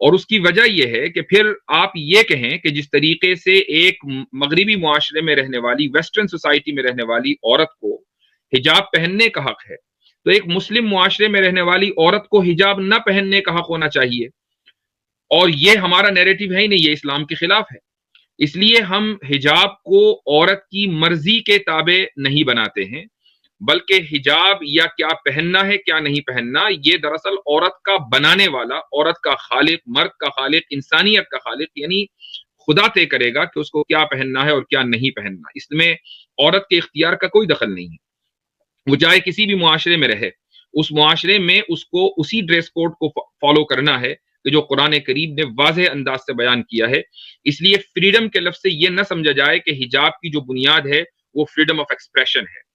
اور اس کی وجہ یہ ہے کہ پھر آپ یہ کہیں کہ جس طریقے سے ایک مغربی معاشرے میں رہنے والی، ویسٹرن سوسائٹی میں رہنے والی عورت کو حجاب پہننے کا حق ہے، تو ایک مسلم معاشرے میں رہنے والی عورت کو حجاب نہ پہننے کا حق ہونا چاہیے، اور یہ ہمارا نیریٹو ہے ہی نہیں، یہ اسلام کے خلاف ہے۔ اس لیے ہم حجاب کو عورت کی مرضی کے تابع نہیں بناتے ہیں، بلکہ حجاب یا کیا پہننا ہے کیا نہیں پہننا، یہ دراصل عورت کا بنانے والا، عورت کا خالق، مرد کا خالق، انسانیت کا خالق یعنی خدا طے کرے گا کہ اس کو کیا پہننا ہے اور کیا نہیں پہننا۔ اس میں عورت کے اختیار کا کوئی دخل نہیں ہے، وہ چاہے کسی بھی معاشرے میں رہے، اس معاشرے میں اس کو اسی ڈریس کوڈ کو فالو کرنا ہے کہ جو قرآن کریم نے واضح انداز سے بیان کیا ہے۔ اس لیے فریڈم کے لفظ سے یہ نہ سمجھا جائے کہ حجاب کی جو بنیاد ہے وہ فریڈم آف ایکسپریشن ہے،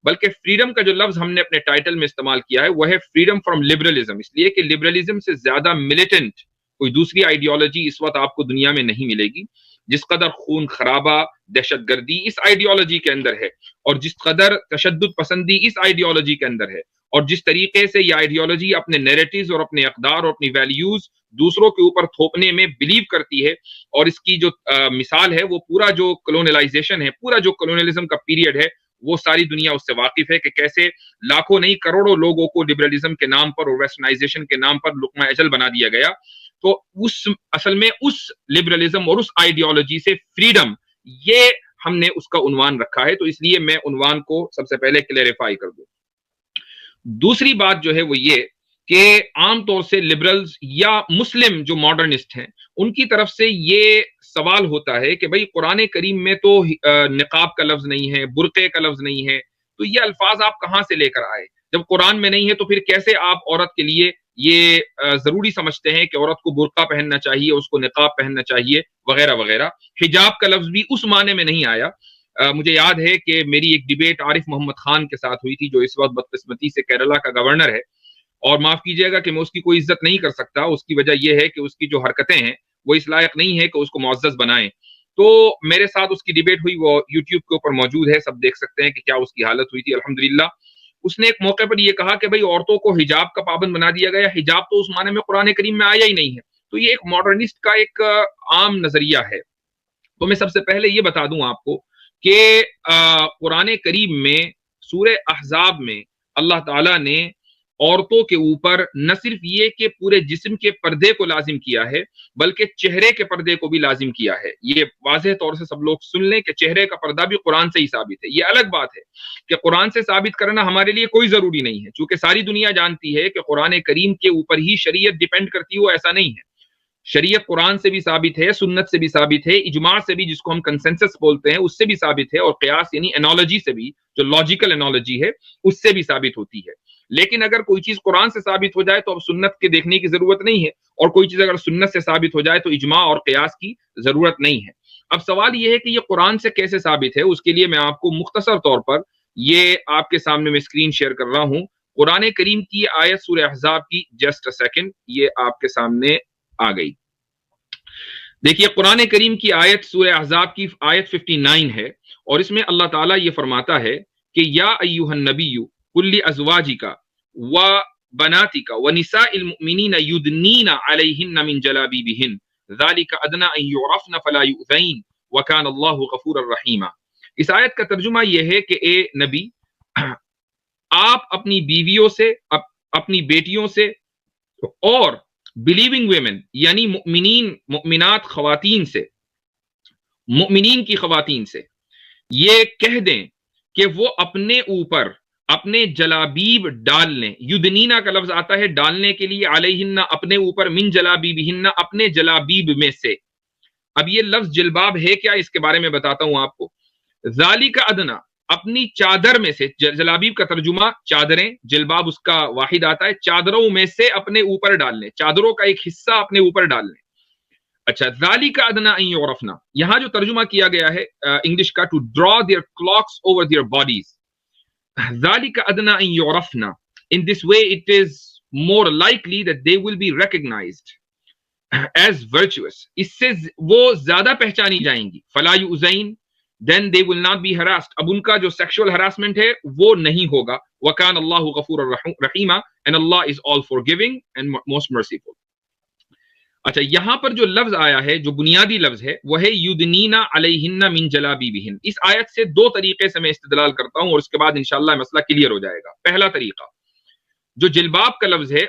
بلکہ فریڈم کا جو لفظ ہم نے اپنے ٹائٹل میں استعمال کیا ہے وہ ہے فریڈم فرام لبرلزم، اس لیے کہ لبرلزم سے زیادہ ملیٹنٹ کوئی دوسری آئیڈیالوجی اس وقت آپ کو دنیا میں نہیں ملے گی۔ جس قدر خون خرابہ، دہشت گردی اس آئیڈیالوجی کے اندر ہے، اور جس قدر تشدد پسندی اس آئیڈیالوجی کے اندر ہے، اور جس طریقے سے یہ آئیڈیالوجی اپنے نیریٹیوز اور اپنے اقدار اور اپنی ویلیوز دوسروں کے اوپر تھوپنے میں بلیو کرتی ہے، اور اس کی جو مثال ہے وہ پورا جو کلونلائزیشن ہے، پورا جو کلونلزم کا پیریڈ ہے، وہ ساری دنیا اس سے واقف ہے کہ کیسے لاکھوں نہیں کروڑوں لوگوں کو لبرلزم کے نام پر اور ویسٹرنائزیشن کے نام پر لقمہ اجل بنا دیا گیا۔ تو اصل میں اس لبرلزم اور اس آئیڈیالوجی سے فریڈم، یہ ہم نے اس کا عنوان رکھا ہے، تو اس لیے میں عنوان کو سب سے پہلے کلیریفائی کر دوں۔ دوسری بات جو ہے وہ یہ کہ عام طور سے لبرلز یا مسلم جو ماڈرنسٹ ہیں ان کی طرف سے یہ سوال ہوتا ہے کہ بھئی قرآن کریم میں تو نقاب کا لفظ نہیں ہے، برقعے کا لفظ نہیں ہے، تو یہ الفاظ آپ کہاں سے لے کر آئے؟ جب قرآن میں نہیں ہے تو پھر کیسے آپ عورت کے لیے یہ ضروری سمجھتے ہیں کہ عورت کو برقع پہننا چاہیے، اس کو نقاب پہننا چاہیے وغیرہ وغیرہ؟ حجاب کا لفظ بھی اس معنی میں نہیں آیا۔ مجھے یاد ہے کہ میری ایک ڈیبیٹ عارف محمد خان کے ساتھ ہوئی تھی، جو اس وقت بدقسمتی سے کیرلا کا گورنر ہے، اور معاف کیجیے گا کہ میں اس کی کوئی عزت نہیں کر سکتا، اس کی وجہ یہ ہے کہ اس کی جو حرکتیں ہیں وہ اس لائق نہیں ہے کہ اس کو معزز بنائیں۔ تو میرے ساتھ اس کی ڈیبیٹ ہوئی، وہ یوٹیوب کے اوپر موجود ہے، سب دیکھ سکتے ہیں کہ کیا اس کی حالت ہوئی تھی۔ الحمدللہ اس نے ایک موقع پر یہ کہا کہ بھئی عورتوں کو حجاب کا پابند بنا دیا گیا، حجاب تو اس معنی میں قرآن کریم میں آیا ہی نہیں ہے۔ تو یہ ایک ماڈرنسٹ کا ایک عام نظریہ ہے۔ تو میں سب سے پہلے یہ بتا دوں آپ کو کہ قرآن کریم میں سورہ احزاب میں اللہ تعالیٰ نے عورتوں کے اوپر نہ صرف یہ کہ پورے جسم کے پردے کو لازم کیا ہے، بلکہ چہرے کے پردے کو بھی لازم کیا ہے۔ یہ واضح طور سے سب لوگ سن لیں کہ چہرے کا پردہ بھی قرآن سے ہی ثابت ہے۔ یہ الگ بات ہے کہ قرآن سے ثابت کرنا ہمارے لیے کوئی ضروری نہیں ہے، چونکہ ساری دنیا جانتی ہے کہ قرآن کریم کے اوپر ہی شریعت ڈیپینڈ کرتی ہو، ایسا نہیں ہے۔ شریعت قرآن سے بھی ثابت ہے، سنت سے بھی ثابت ہے، اجماع سے بھی، جس کو ہم کنسنسس بولتے ہیں، اس سے بھی ثابت ہے، اور قیاس یعنی انالوجی سے بھی، جو لاجیکل انالوجی ہے، اس سے بھی ثابت ہوتی ہے۔ لیکن اگر کوئی چیز قرآن سے ثابت ہو جائے تو اب سنت کے دیکھنے کی ضرورت نہیں ہے، اور کوئی چیز اگر سنت سے ثابت ہو جائے تو اجماع اور قیاس کی ضرورت نہیں ہے۔ اب سوال یہ ہے کہ یہ قرآن سے کیسے ثابت ہے؟ اس کے لیے میں آپ کو مختصر طور پر یہ آپ کے سامنے میں اسکرین شیئر کر رہا ہوں، قرآن کریم کی آیت سورہ احزاب کی، جسٹ اے سیکنڈ، یہ آپ کے سامنے آ گئی۔ دیکھیے قرآن کریم کی آیت سورہ احزاب کی آیت 59 ہے، اور اس میں اللہ تعالیٰ یہ فرماتا ہے کہ یا ایھا النبی قل لازواجک وبناتک ونساء المؤمنین یدنین علیہن من جلابیبہن ذلک ادنی ان یعرفن فلا یؤذین وکان اللہ غفورا رحیما۔ اس آیت کا ترجمہ یہ ہے کہ اے نبی، آپ اپنی بیویوں سے، اپنی بیٹیوں سے، اور بلیونگ ویمن یعنی مؤمنین، مؤمنات خواتین سے، مؤمنین کی خواتین سے یہ کہہ دیں کہ وہ اپنے اوپر اپنے جلابیب ڈال لیں۔ یدنینا کا لفظ آتا ہے ڈالنے کے لیے، علیہن اپنے اوپر، من جلابیبہن اپنے جلابیب میں سے۔ اب یہ لفظ جلباب ہے کیا، اس کے بارے میں بتاتا ہوں آپ کو۔ ذالک ادنا، اپنی چادر میں سے، جلابیب کا ترجمہ چادریں، جلباب اس کا واحد آتا ہے، چادروں میں سے اپنے اوپر ڈال لیں، چادروں کا ایک حصہ اپنے اوپر ڈال لیں۔ اچھا، ذالک ادنا ان یعرفنا، یہاں جو ترجمہ کیا گیا ہے انگلش کا، to draw their cloaks over their bodies, ذالک ادنا ان یعرفنا، in this way it is more likely that they will be recognized as virtuous، اس سے وہ زیادہ پہچانی جائیں گی۔ فلا یؤذین، then they will not be harassed، اب ان کا جو sexual harassment ہے وہ نہیں ہوگا۔ وَكَانَ اللَّهُ غَفُورًا رَحِيمًا، and Allah is all forgiving and most merciful۔ اچھا یہاں پر جو لفظ آیا ہے جو بنیادی لفظ ہے وہ ہے یدنینا علیہن من جلابیبہن. اس آیت سے دو طریقے سے میں استدلال کرتا ہوں اور اس کے بعد انشاءاللہ مسئلہ کلیئر ہو جائے گا. پہلا طریقہ جو جلباب کا لفظ ہے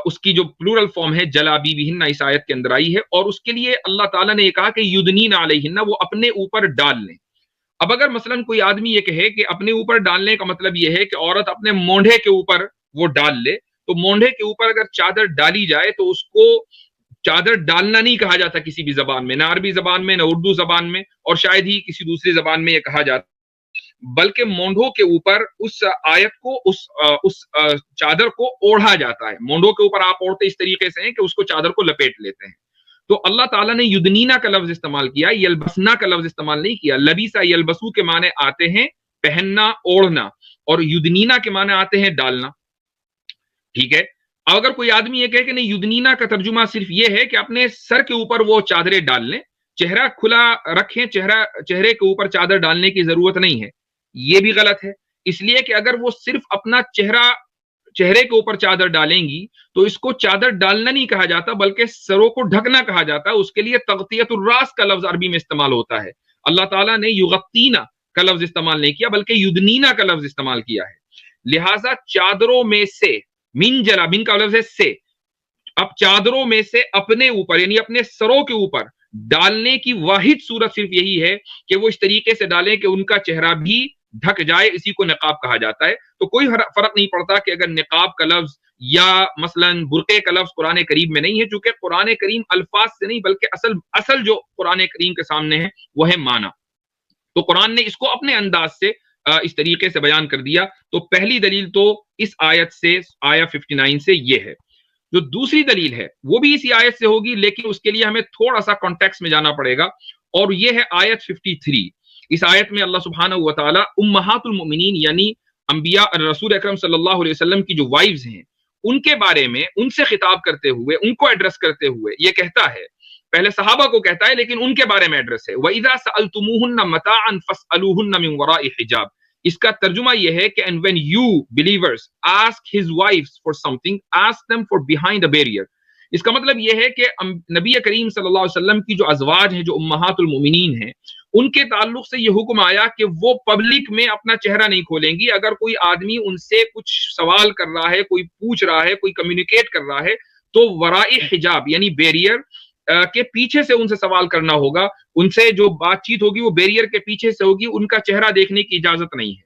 اس کی جو پلورل فارم ہے جلابیبہن اس آیت کے اندر آئی ہے اور اس کے لیے اللہ تعالیٰ نے یہ کہا کہ یدنینا علیہن وہ اپنے اوپر ڈال لیں. اب اگر مثلا کوئی آدمی یہ کہے کہ اپنے اوپر ڈالنے کا مطلب یہ ہے کہ عورت اپنے مونڈھے کے اوپر وہ ڈال لے, تو مونڈھے کے اوپر اگر چادر ڈالی جائے تو اس کو چادر ڈالنا نہیں کہا جاتا کسی بھی زبان میں, نہ عربی زبان میں نہ اردو زبان میں اور شاید ہی کسی دوسری زبان میں یہ کہا جاتا, بلکہ مونڈھوں کے اوپر اس آیت کو اس چادر کو اوڑھا جاتا ہے. مونڈھوں کے اوپر آپ اوڑھتے اس طریقے سے ہیں کہ اس کو چادر کو لپیٹ لیتے ہیں. تو اللہ تعالیٰ نے یدنینا کا لفظ استعمال کیا, یلبسنا کا لفظ استعمال نہیں کیا. لبیسا یلبسو کے معنی آتے ہیں پہننا اوڑھنا اور یدنینا کے معنی آتے ہیں ڈالنا. ٹھیک ہے, اگر کوئی آدمی یہ کہے کہ نہیں یدنینا کا ترجمہ صرف یہ ہے کہ اپنے سر کے اوپر وہ چادریں ڈال لیں, چہرہ کھلا رکھیں, چہرے کے اوپر چادر ڈالنے کی ضرورت نہیں ہے, یہ بھی غلط ہے. اس لیے کہ اگر وہ صرف اپنا چہرے کے اوپر چادر ڈالیں گی تو اس کو چادر ڈالنا نہیں کہا جاتا بلکہ سروں کو ڈھکنا کہا جاتا ہے. اس کے لیے تغطیت الراس کا لفظ عربی میں استعمال ہوتا ہے. اللہ تعالیٰ نے یغطینا کا لفظ استعمال نہیں کیا بلکہ یدنینا کا لفظ استعمال کیا ہے. لہٰذا چادروں میں سے من جلا, من کا لفظ ہے سے, اب چادروں میں سے اپنے اوپر یعنی اپنے سروں کے اوپر ڈالنے کی واحد صورت صرف یہی ہے کہ وہ اس طریقے سے ڈالیں کہ ان کا چہرہ بھی ڈھک جائے, اسی کو نقاب کہا جاتا ہے. تو کوئی فرق نہیں پڑتا کہ اگر نقاب کا لفظ یا مثلا برقعے کا لفظ قرآن کریم میں نہیں ہے, چونکہ قرآن کریم الفاظ سے نہیں بلکہ اصل جو قرآن کریم کے سامنے ہے وہ ہے معنی. تو قرآن نے اس کو اپنے انداز سے اس طریقے سے بیان کر دیا. تو پہلی دلیل تو اس آیت سے, آیا 59 سے یہ ہے. جو دوسری دلیل ہے وہ بھی اسی آیت سے ہوگی لیکن اس کے لیے ہمیں تھوڑا سا کانٹیکسٹ میں جانا پڑے گا, اور یہ ہے آیت 53. اس آیت میں اللہ سبحانہ و تعالی امہات المؤمنین یعنی انبیاء رسول اکرم صلی اللہ علیہ وسلم کی جو وائفز ہیں ان کے بارے میں ان سے خطاب کرتے ہوئے, ان کو ایڈریس کرتے ہوئے یہ کہتا ہے, پہلے صحابہ کو کہتا ہے لیکن ان کے بارے میں ایڈریس ہے, وَإِذَا سَأَلْتُمُوهُنَّ مَتَاعًا فَاسْأَلُوهُنَّ مِنْ وَرَاءِ حِجَابٍ. اس کا ترجمہ یہ ہے کہ and when you believers ask his wives for something, ask them for behind a barrier. اس کا مطلب یہ ہے کہ نبی کریم صلی اللہ علیہ وسلم کی جو ازواج ہیں جو امہات المؤمنین ہیں ان کے تعلق سے یہ حکم آیا کہ وہ پبلک میں اپنا چہرہ نہیں کھولیں گی. اگر کوئی آدمی ان سے کچھ سوال کر رہا ہے, کوئی پوچھ رہا ہے, کوئی کمیونیکیٹ کر رہا ہے تو وراء حجاب یعنی بیریئر کے پیچھے سے ان سے سوال کرنا ہوگا. ان سے جو بات چیت ہوگی وہ بیریئر کے پیچھے سے ہوگی, ان کا چہرہ دیکھنے کی اجازت نہیں ہے.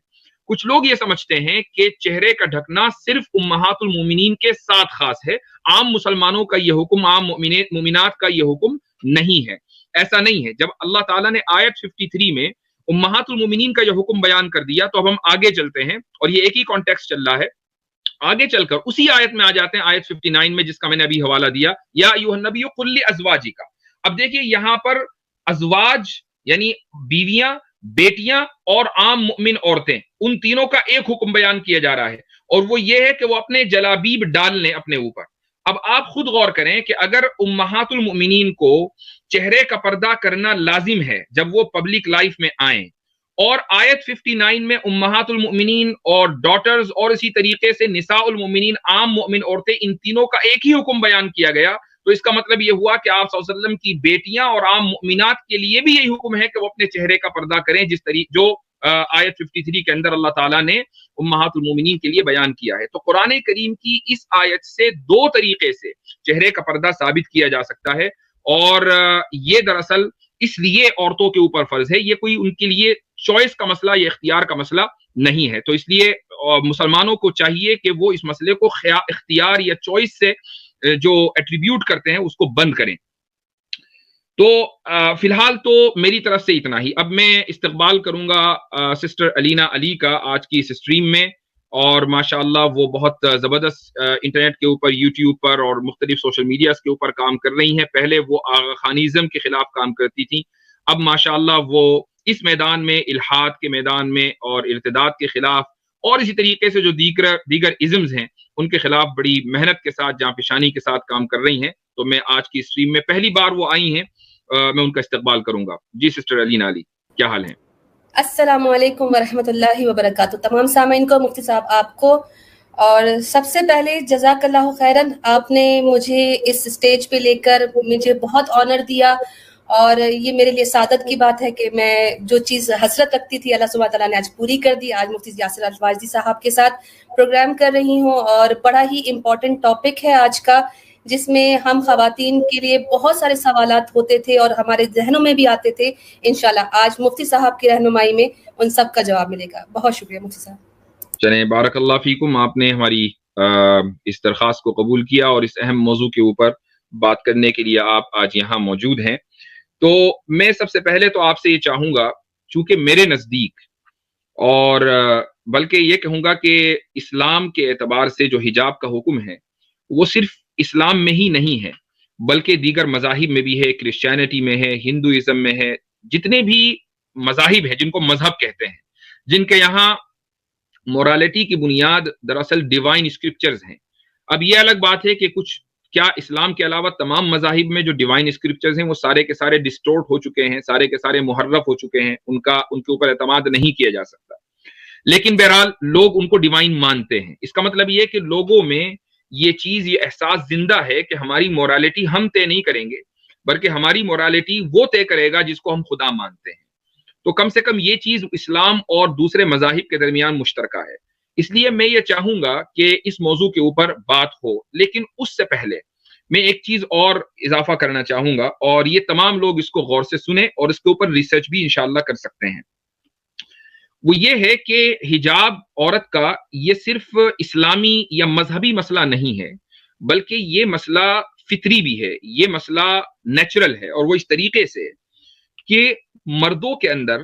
کچھ لوگ یہ سمجھتے ہیں کہ چہرے کا ڈھکنا صرف امہات المومنین کے ساتھ خاص ہے, عام مسلمانوں کا یہ حکم, عام مومنات کا یہ حکم نہیں ہے. ایسا نہیں ہے. جب اللہ تعالیٰ نے آیت 53 میں امہات المومنین کا یہ حکم بیان کر دیا تو اب ہم آگے چلتے ہیں, اور یہ ایک ہی کانٹیکسٹ چل رہا ہے. آگے چل کر اسی آیت میں آ جاتے ہیں, آیت 59 میں جس کا میں نے ابھی حوالہ دیا, یا ایھا النبی قل لازواجک. اب دیکھیے یہاں پر ازواج یعنی بیویاں, بیٹیاں اور عام مؤمن عورتیں, ان تینوں کا ایک حکم بیان کیا جا رہا ہے, اور وہ یہ ہے کہ وہ اپنے جلابیب ڈال لیں اپنے اوپر. اب آپ خود غور کریں کہ اگر امہات المؤمنین کو چہرے کا پردہ کرنا لازم ہے جب وہ پبلک لائف میں آئیں, اور آیت 59 میں امہات المؤمنین اور ڈاٹرز اور اسی طریقے سے نساء المؤمنین عام مؤمن عورتیں, ان تینوں کا ایک ہی حکم بیان کیا گیا, تو اس کا مطلب یہ ہوا کہ آپ صلی اللہ علیہ وسلم کی بیٹیاں اور عام مؤمنات کے لیے بھی یہی حکم ہے کہ وہ اپنے چہرے کا پردہ کریں, جس طریقے جو آیت 53 کے اندر اللہ تعالیٰ نے امہات المومنین کے لیے بیان کیا ہے. تو قرآن کریم کی اس آیت سے دو طریقے سے چہرے کا پردہ ثابت کیا جا سکتا ہے, اور یہ دراصل اس لیے عورتوں کے اوپر فرض ہے, یہ کوئی ان کے لیے چوائس کا مسئلہ یا اختیار کا مسئلہ نہیں ہے. تو اس لیے مسلمانوں کو چاہیے کہ وہ اس مسئلے کو اختیار یا چوائس سے جو ایٹریبیوٹ کرتے ہیں اس کو بند کریں. تو فی الحال تو میری طرف سے اتنا ہی. اب میں استقبال کروں گا سسٹر علینا علی کا آج کی اس اسٹریم میں, اور ماشاءاللہ وہ بہت زبردست انٹرنیٹ کے اوپر, یوٹیوب پر اور مختلف سوشل میڈیاز کے اوپر کام کر رہی ہیں. پہلے وہ آغا خانیزم کے خلاف کام کرتی تھیں, اب ماشاءاللہ وہ اس میدان میں, الحاد کے میدان میں اور ارتداد کے خلاف اور اسی طریقے سے جو دیگر ازمز ہیں ان کے خلاف بڑی محنت کے ساتھ, جاں پیشانی کے ساتھ کام کر رہی ہیں. تو میں آج کی اسٹریم میں پہلی بار وہ آئی ہیں, میں ان کا استقبال کروں گا. جی سسٹر علینا علی, کیا حال ہیں؟ السلام علیکم ورحمۃ اللہ وبرکاتہ. تمام سامعین کو, مفتی صاحب آپ کو اور سب سے پہلے جزاک اللہ خیرن، آپ نے مجھے اس سٹیج پہ لے کر مجھے بہت آنر دیا، اور یہ میرے لیے سعادت کی بات ہے کہ میں جو چیز حسرت رکھتی تھی اللہ سبحانہ تعالیٰ نے آج پوری کر دی۔ آج مفتی یاسر الواجدی صاحب کے ساتھ پروگرام کر رہی ہوں، اور بڑا ہی امپورٹنٹ ٹاپک ہے آج کا، جس میں ہم خواتین کے لیے بہت سارے سوالات ہوتے تھے اور ہمارے ذہنوں میں بھی آتے تھے۔ انشاءاللہ آج مفتی صاحب کی رہنمائی میں ان سب کا جواب ملے گا۔ بہت شکریہ مفتی صاحب۔ چلیں، بارک اللہ فیکم، آپ نے ہماری اس درخواست کو قبول کیا اور اس اہم موضوع کے اوپر بات کرنے کے لیے آپ آج یہاں موجود ہیں۔ تو میں سب سے پہلے تو آپ سے یہ چاہوں گا، چونکہ میرے نزدیک، اور بلکہ یہ کہوں گا کہ اسلام کے اعتبار سے جو حجاب کا حکم ہے وہ صرف اسلام میں ہی نہیں ہے، بلکہ دیگر مذاہب میں بھی ہے، کرسچینٹی میں ہے، ہندوازم میں ہے، جتنے بھی مذاہب ہیں جن کو مذہب کہتے ہیں، جن کے یہاں مورالٹی کی بنیاد دراصل ڈیوائن اسکرپچرز ہیں۔ اب یہ الگ بات ہے کہ کچھ کیا اسلام کے علاوہ تمام مذاہب میں جو ڈیوائن اسکرپچرز ہیں وہ سارے کے سارے ڈسٹورٹ ہو چکے ہیں، سارے کے سارے محرف ہو چکے ہیں، ان کے اوپر اعتماد نہیں کیا جا سکتا، لیکن بہرحال لوگ ان کو ڈیوائن مانتے ہیں۔ اس کا مطلب یہ کہ لوگوں میں یہ چیز، یہ احساس زندہ ہے کہ ہماری مورالٹی ہم طے نہیں کریں گے، بلکہ ہماری مورالٹی وہ طے کرے گا جس کو ہم خدا مانتے ہیں۔ تو کم سے کم یہ چیز اسلام اور دوسرے مذاہب کے درمیان مشترکہ ہے۔ اس لیے میں یہ چاہوں گا کہ اس موضوع کے اوپر بات ہو، لیکن اس سے پہلے میں ایک چیز اور اضافہ کرنا چاہوں گا، اور یہ تمام لوگ اس کو غور سے سنیں اور اس کے اوپر ریسرچ بھی انشاءاللہ کر سکتے ہیں۔ وہ یہ ہے کہ حجاب عورت کا یہ صرف اسلامی یا مذہبی مسئلہ نہیں ہے، بلکہ یہ مسئلہ فطری بھی ہے، یہ مسئلہ نیچرل ہے، اور وہ اس طریقے سے کہ مردوں کے اندر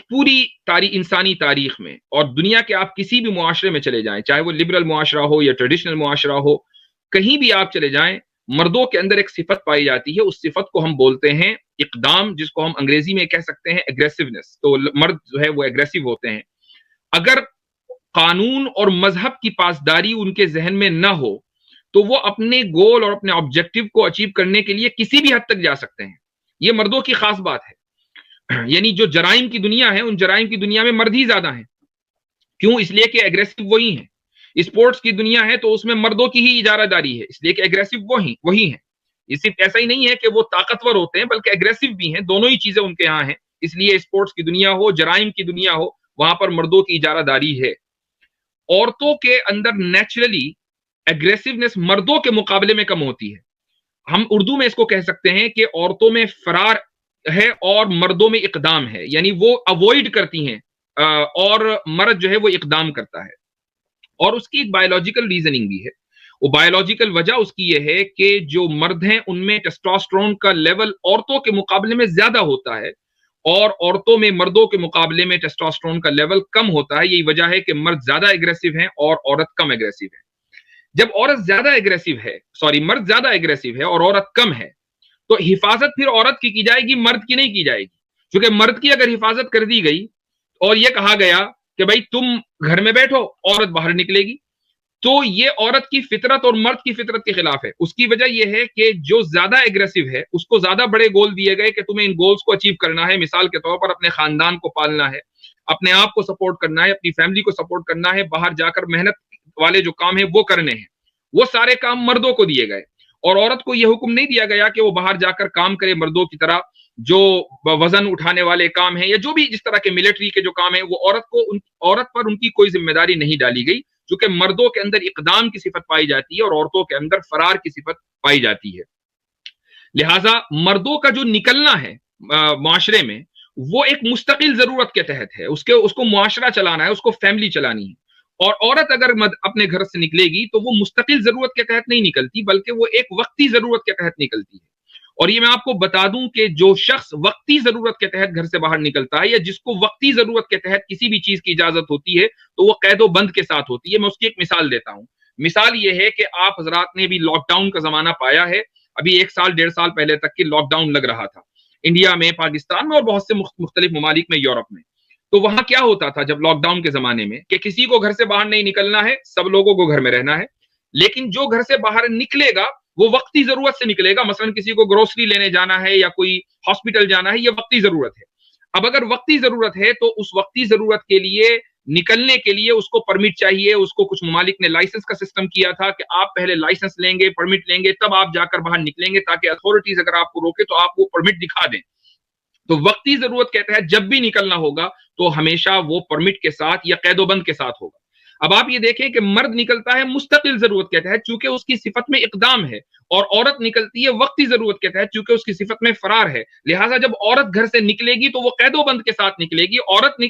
پوری انسانی تاریخ میں اور دنیا کے آپ کسی بھی معاشرے میں چلے جائیں، چاہے وہ لبرل معاشرہ ہو یا ٹریڈیشنل معاشرہ ہو، کہیں بھی آپ چلے جائیں، مردوں کے اندر ایک صفت پائی جاتی ہے، اس صفت کو ہم بولتے ہیں اقدام، جس کو ہم انگریزی میں کہہ سکتے ہیں اگریسونیس۔ تو مرد جو ہے وہ اگریسو ہوتے ہیں۔ اگر قانون اور مذہب کی پاسداری ان کے ذہن میں نہ ہو تو وہ اپنے گول اور اپنے آبجیکٹو کو اچیو کرنے کے لیے کسی بھی حد تک جا سکتے ہیں۔ یہ مردوں کی خاص بات ہے، یعنی جو جرائم کی دنیا ہے، ان جرائم کی دنیا میں مرد ہی زیادہ ہیں۔ کیوں؟ اس لیے کہ اگریسو وہی ہیں۔ اسپورٹس کی دنیا ہے تو اس میں مردوں کی ہی اجارہ داری ہے، اس لیے کہ اگریسو وہی ہیں۔ یہ صرف ایسا ہی نہیں ہے کہ وہ طاقتور ہوتے ہیں، بلکہ اگریسو بھی ہیں، دونوں ہی چیزیں ان کے ہاں ہیں۔ اس لیے اسپورٹس کی دنیا ہو، جرائم کی دنیا ہو، وہاں پر مردوں کی اجارہ داری ہے۔ عورتوں کے اندر نیچرلی اگریسونیس مردوں کے مقابلے میں کم ہوتی ہے۔ ہم اردو میں اس کو کہہ سکتے ہیں کہ عورتوں میں فرار ہے اور مردوں میں اقدام ہے، یعنی وہ اوائڈ کرتی ہیں اور مرد جو ہے وہ اقدام کرتا ہے۔ اور اس کی ایک بایولوجیکل ریزننگ بھی ہے۔ وہ بایولوجیکل وجہ اس کی یہ ہے کہ جو مرد ہیں ان میں ٹیسٹوسٹرون کا لیول عورتوں کے مقابلے میں زیادہ ہوتا ہے، اور عورتوں میں مردوں کے مقابلے میں ٹیسٹوسٹرون کا لیول کم ہوتا ہے۔ یہی وجہ ہے کہ مرد زیادہ اگریسو ہیں اور عورت کم اگریسو ہے۔ جب عورت زیادہ اگریسو ہے، مرد زیادہ اگریسو ہے اور عورت کم ہے، تو حفاظت پھر عورت کی جائے گی، مرد کی نہیں کی جائے گی۔ کیونکہ مرد کی اگر حفاظت کر دی گئی اور یہ کہا گیا کہ بھائی تم گھر میں بیٹھو، عورت باہر نکلے گی، تو یہ عورت کی فطرت اور مرد کی فطرت کے خلاف ہے۔ اس کی وجہ یہ ہے کہ جو زیادہ اگریسو ہے اس کو زیادہ بڑے گول دیے گئے کہ تمہیں ان گولز کو اچیو کرنا ہے۔ مثال کے طور پر اپنے خاندان کو پالنا ہے، اپنے آپ کو سپورٹ کرنا ہے، اپنی فیملی کو سپورٹ کرنا ہے، باہر جا کر محنت والے جو کام ہیں وہ کرنے ہیں۔ وہ سارے کام مردوں کو دیے گئے، اور عورت کو یہ حکم نہیں دیا گیا کہ وہ باہر جا کر کام کرے مردوں کی طرح، جو وزن اٹھانے والے کام ہیں یا جو بھی جس طرح کے ملٹری کے جو کام ہیں، وہ عورت پر ان کی کوئی ذمہ داری نہیں ڈالی گئی، چونکہ مردوں کے اندر اقدام کی صفت پائی جاتی ہے اور عورتوں کے اندر فرار کی صفت پائی جاتی ہے۔ لہٰذا مردوں کا جو نکلنا ہے معاشرے میں، وہ ایک مستقل ضرورت کے تحت ہے، اس کو معاشرہ چلانا ہے، اس کو فیملی چلانی ہے۔ اور عورت اگر اپنے گھر سے نکلے گی تو وہ مستقل ضرورت کے تحت نہیں نکلتی، بلکہ وہ ایک وقتی ضرورت کے تحت نکلتی ہے۔ اور یہ میں آپ کو بتا دوں کہ جو شخص وقتی ضرورت کے تحت گھر سے باہر نکلتا ہے، یا جس کو وقتی ضرورت کے تحت کسی بھی چیز کی اجازت ہوتی ہے، تو وہ قید و بند کے ساتھ ہوتی ہے۔ میں اس کی ایک مثال دیتا ہوں۔ مثال یہ ہے کہ آپ حضرات نے بھی لاک ڈاؤن کا زمانہ پایا ہے، ابھی 1 سال 1.5 سال پہلے تک کی لاک ڈاؤن لگ رہا تھا انڈیا میں، پاکستان میں اور بہت سے مختلف ممالک میں، یورپ میں۔ تو وہاں کیا ہوتا تھا جب لاک ڈاؤن کے زمانے میں کہ کسی کو گھر سے باہر نہیں نکلنا ہے، سب لوگوں کو گھر میں رہنا ہے، لیکن جو گھر سے باہر نکلے گا وہ وقتی ضرورت سے نکلے گا۔ مثلا کسی کو گروسری لینے جانا ہے یا کوئی ہاسپٹل جانا ہے، یہ وقتی ضرورت ہے۔ اب اگر وقتی ضرورت ہے تو اس وقتی ضرورت کے لیے نکلنے کے لیے اس کو پرمٹ چاہیے. اس کو کچھ ممالک نے لائسنس کا سسٹم کیا تھا کہ آپ پہلے لائسنس لیں گے, پرمٹ لیں گے, تب آپ جا کر باہر نکلیں گے, تاکہ اتھارٹیز اگر آپ کو روکے تو آپ وہ پرمٹ دکھا دیں. تو وقتی ضرورت کے تحت جب بھی نکلنا ہوگا تو ہمیشہ وہ پرمٹ کے ساتھ یا قید و بند کے ساتھ ہوگا. اب آپ یہ دیکھیں کہ مرد نکلتا ہے مستقل ضرورت کے تحت چونکہ اس کی صفت میں اقدام ہے, اور عورت نکلتی ہے وقتی ضرورت کے تحت چونکہ اس کی صفت میں فرار ہے. لہٰذا جب عورت گھر سے نکلے گی تو وہ قید و بند کے ساتھ نکلے گی,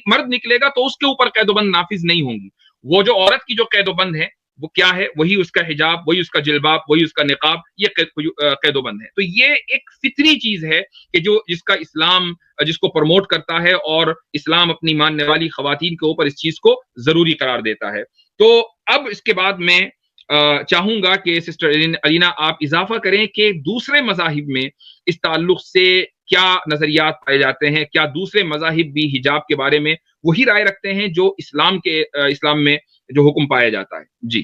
مرد نکلے گا تو اس کے اوپر قید و بند نافذ نہیں ہوں گی. وہ جو عورت کی جو قید و بند ہے وہ کیا ہے؟ وہی اس کا حجاب, وہی اس کا جلباب, وہی اس کا نقاب, یہ قید و بند ہے. تو یہ ایک فطری چیز ہے کہ جس کا اسلام جس کو پروموٹ کرتا ہے, اور اسلام اپنی ماننے والی خواتین کے اوپر اس چیز کو ضروری قرار دیتا ہے. تو اب اس کے بعد میں چاہوں گا کہ سسٹر الینا آپ اضافہ کریں کہ دوسرے مذاہب میں اس تعلق سے کیا نظریات پائے جاتے ہیں. کیا دوسرے مذاہب بھی حجاب کے بارے میں وہی رائے رکھتے ہیں جو اسلام میں جو حکم پایا جاتا ہے؟ جی